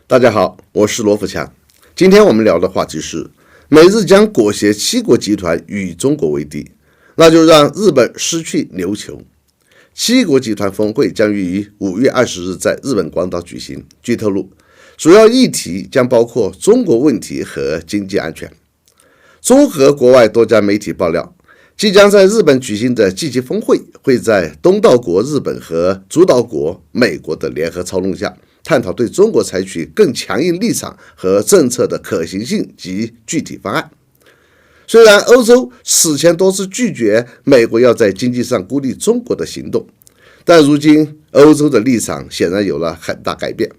大家好，我是罗富强。今天我们聊的话题是美日将裹挟七国集团与中国为敌，那就让日本失去琉球。七国集团峰会将于5月20日在日本广岛举行。据透露，主要议题将包括中国问题和经济安全。综合国外多家媒体爆料，即将在日本举行的G7峰会会在东道国日本和主导国美国的联合操弄下，探讨对中国采取更强硬立场和政策的可行性及具体方案。虽然欧洲此前多次拒绝美国要在经济上孤立中国的行动，但如今欧洲的立场显然有了很大改变。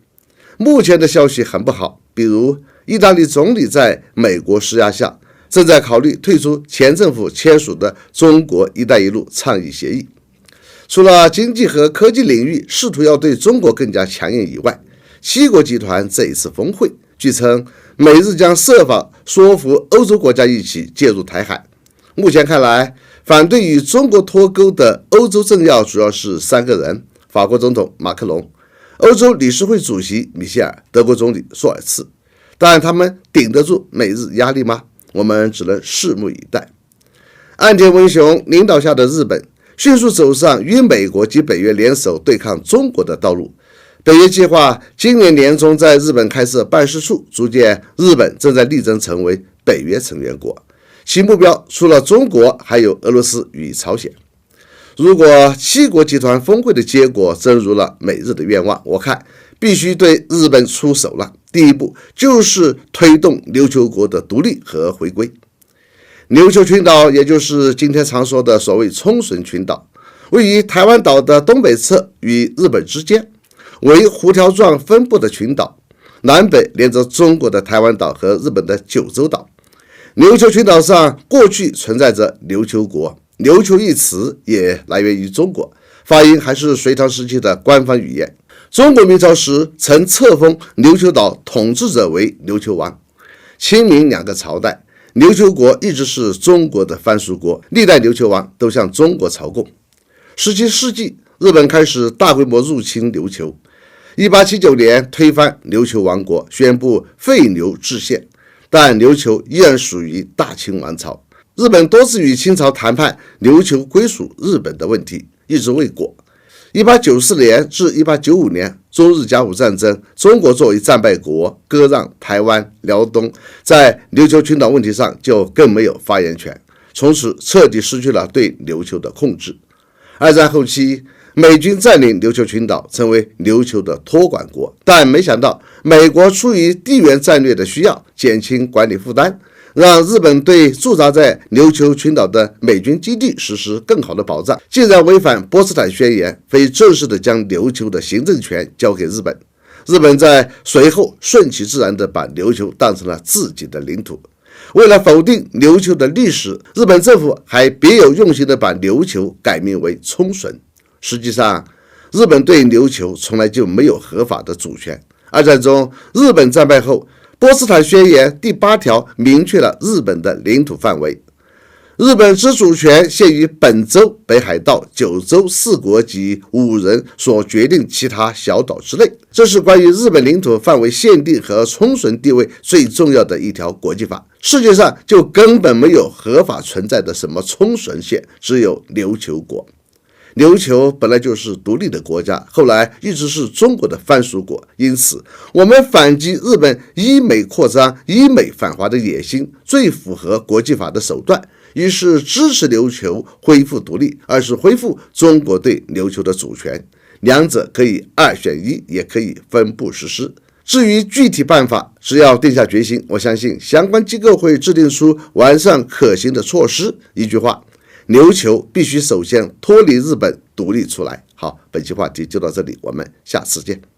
目前的消息很不好，比如意大利总理在美国施压下，正在考虑退出前政府签署的中国“一带一路”倡议协议。除了经济和科技领域试图要对中国更加强硬以外，七国集团这一次峰会，据称美日将设法说服欧洲国家一起介入台海。目前看来，反对与中国脱钩的欧洲政要主要是3个人：法国总统马克龙、欧洲理事会主席米歇尔、德国总理朔尔茨。但他们顶得住美日压力吗？我们只能拭目以待。岸田文雄领导下的日本迅速走上与美国及北约联手对抗中国的道路。北约计划今年年中在日本开设办事处，逐渐日本正在力争成为北约成员国，其目标除了中国还有俄罗斯与朝鲜。如果七国集团峰会的结果真如了美日的愿望，我看必须对日本出手了。第一步就是推动琉球国的独立和回归。琉球群岛也就是今天常说的所谓冲绳群岛，位于台湾岛的东北侧与日本之间，为弧条状分布的群岛，南北连着中国的台湾岛和日本的九州岛。琉球群岛上过去存在着琉球国，琉球一词也来源于中国，发音还是隋唐时期的官方语言。中国明朝时曾册封琉球岛统治者为琉球王。清明2个朝代，琉球国一直是中国的藩属国，历代琉球王都向中国朝贡。17世纪，日本开始大规模入侵琉球。1879年推翻琉球王国，宣布废琉制宪，但琉球依然属于大清王朝。日本多次与清朝谈判琉球归属日本的问题，一直未果。1894年至1895年中日甲午战争，中国作为战败国割让台湾、辽东，在琉球群岛问题上就更没有发言权，从此彻底失去了对琉球的控制。二战后期，美军占领琉球群岛，成为琉球的托管国，但没想到美国出于地缘战略的需要，减轻管理负担，让日本对驻扎在琉球群岛的美军基地实施更好的保障，竟然违反波茨坦宣言，非正式的将琉球的行政权交给日本。日本在随后顺其自然地把琉球当成了自己的领土。为了否定琉球的历史，日本政府还别有用心地把琉球改名为冲绳。实际上，日本对琉球从来就没有合法的主权。二战中，日本战败后，波茨坦宣言第8条明确了日本的领土范围，日本之主权限于本州、北海道、九州4国及5人所决定其他小岛之内。这是关于日本领土范围限定和冲绳地位最重要的一条国际法。世界上就根本没有合法存在的什么冲绳县，只有琉球国。琉球本来就是独立的国家，后来一直是中国的藩属国，因此我们反击日本依美扩张、依美反华的野心，最符合国际法的手段，于是支持琉球恢复独立，而是恢复中国对琉球的主权。两者可以2选1，也可以分步实施。至于具体办法，只要定下决心，我相信相关机构会制定出完善可行的措施。一句话，琉球必须首先脱离日本独立出来。好，本期话题就到这里，我们下次见。